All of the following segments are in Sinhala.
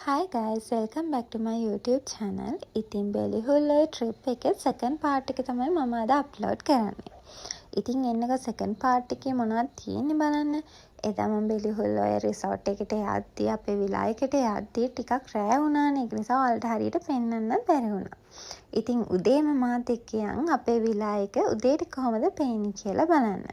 Hi guys, welcome back to my YouTube channel. ඉතින් බෙලිහුල්ලේ trip එකේ second part එක තමයි මම අද upload කරන්නේ. ඉතින් එන්නක second part එකේ මොනවද තියෙන්නේ බලන්න. එදා මම බෙලිහුල්ලේ resort එකට යද්දී අපේ විලා එකට යද්දී ටිකක් රෑ වුණානේ. ඒක නිසා ඔයාලට හරියට පෙන්වන්න බැරි වුණා. ඉතින් උදේම මාත් එක්ක යන් අපේ විලා එක උදේට කොහමද පේන්නේ කියලා බලන්න.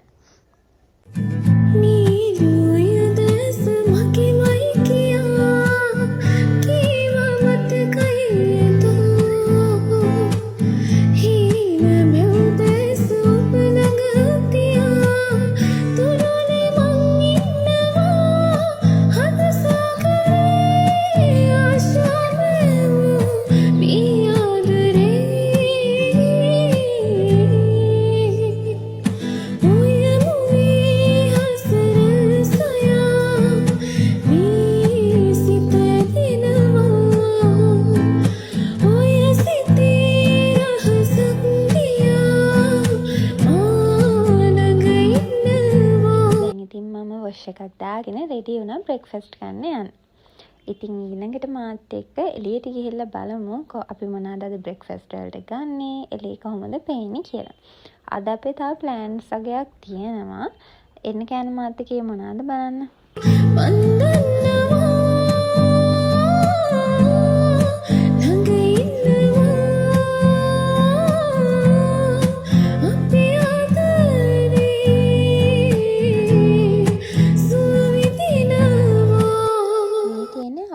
එකක් දාගෙන රෙඩි වුණා බ්‍රෙක්ෆාස්ට් ගන්න යන්න. ඉතින් ඊළඟට මාත් එක්ක එළියට ගිහිල්ලා බලමු අපි මොනවද අද බ්‍රෙක්ෆාස්ට් වලට ගන්නෙ, එළිය කොහොමද පේන්නේ කියලා. අද අපේ තව ප්ලෑන්ස් වගේක් තියෙනවා. එන්න කෑන මාත් එක්ක මොනවද බලන්න.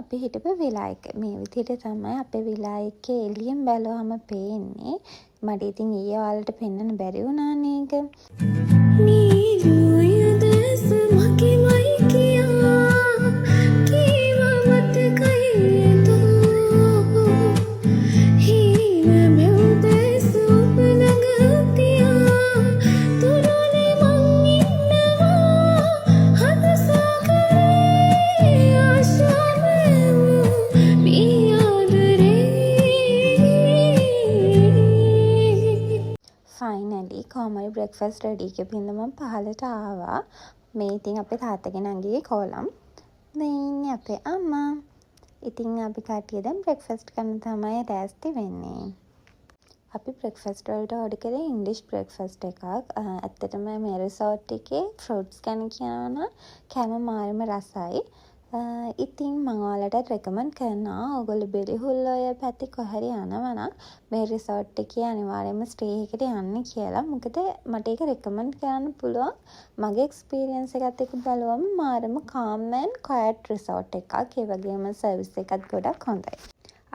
අපි හිටපු විලා එක මේ විදිහට තමයි අපේ විලා එකේ එළියෙන් බැලුවම පේන්නේ. මට ඉතින් ඊයේ ඔයාලට පෙන්වන්න බැරි වුණානේ ඒක. ෆයිනලි කොහමයි බ්‍රෙක්ෆාස්ට් රෙඩි කියපින්ද මම පහලට ආවා. මේ ඉතින් අපේ තාත්තගේ නංගිගේ කෝලම්. දැන් ඉන්නේ අපේ අම්මා. ඉතින් අපි කට්ටිය දැන් බ්‍රෙක්ෆාස්ට් කරන්න තමයි රැස්ති වෙන්නේ. අපි බ්‍රෙක්ෆාස්ට් වලට ඕඩර් කරේ ඉංග්‍රීසි බ්‍රෙක්ෆාස්ට් එකක්. ඇත්තටම මේ රිසෝට් එකේ ෆෘට්ස් ගැන කියනවා කැම මාරම රසයි. ඉතින් මම ඔයාලට රෙකමන්ඩ් කරනවා ඔයගොල්ලෝ බෙලිහුල්ලේ පැත්තේ කොහරි යනවා නම් මේ රිසෝට් එකේ අනිවාර්යයෙන්ම ස්ටේ එකට යන්න කියලා. මොකද මට ඒක රෙකමන්ඩ් කරන්න පුළුවන්. මගේ එක්ස්පීරියන්ස් එකත් එක්ක බලුවම මාරම calm and quiet රිසෝට් එකක්. ඒ වගේම සර්විස් එකත් ගොඩක් හොඳයි.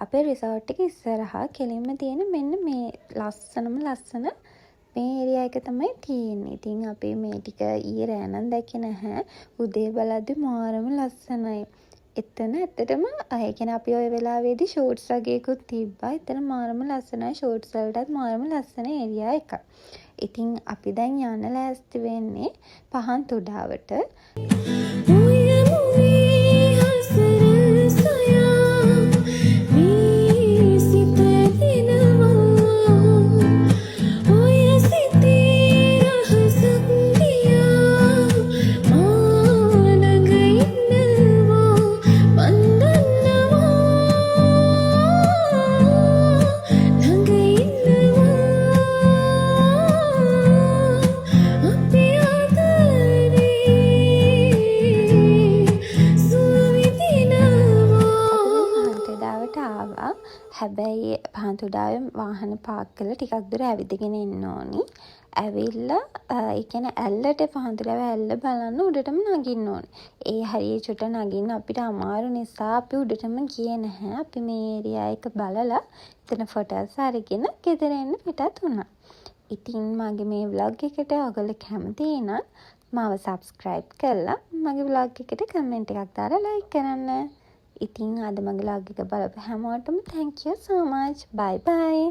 අපේ රිසෝට් එකේ ඉස්සරහා කෙලින්ම තියෙන මෙන්න මේ ලස්සන මේ ඒරියා එක තමයි තියෙන්නේ. ඉතින් අපි මේ ටික ඊයේ රෑ නම් දැක්කේ නැහැ. උදේ බලද්දි මාරම ලස්සනයි. එතන ඇත්තටම ඒ කියන්නේ අපි ওই වෙලාවේදී ෂෝට්ස් වගේකුත් තිබ්බා. එතන මාරම ලස්සනයි. ෂෝට්ස් වලටත් මාරම ලස්සන ඒරියා එකක්. ඉතින් අපි දැන් යන්න ලෑස්ති වෙන්නේ පහන් තුඩාවට. හැබැයි පහන්තුඩාවේ වාහන පාක් කරලා ටිකක් දුර ඇවිදගෙන එන්න ඕනි. ඇවිල්ලා ඒ කියන්නේ ඇල්ලට පහන්තුඩාවේ ඇල්ල බලන්න උඩටම නගින්න ඕනි. ඒ හරිය චුට නගින්න අපිට අමාරු නිසා අපි උඩටම ගියේ නැහැ. අපි මේ ඒරියා එක බලලා එතන ෆොටෝස් අරගෙන ගෙදර එන්න පිටත් වුණා. ඉතින් මගේ මේ vlog එකට ඔයගොල්ලෝ කැමති නම් මාව subscribe කරලා මගේ vlog එකට comment එකක් දාලා like කරන්න. ඉතින් අද මගේ vlog එක බලපු හැමෝටම thank you so much. Bye bye.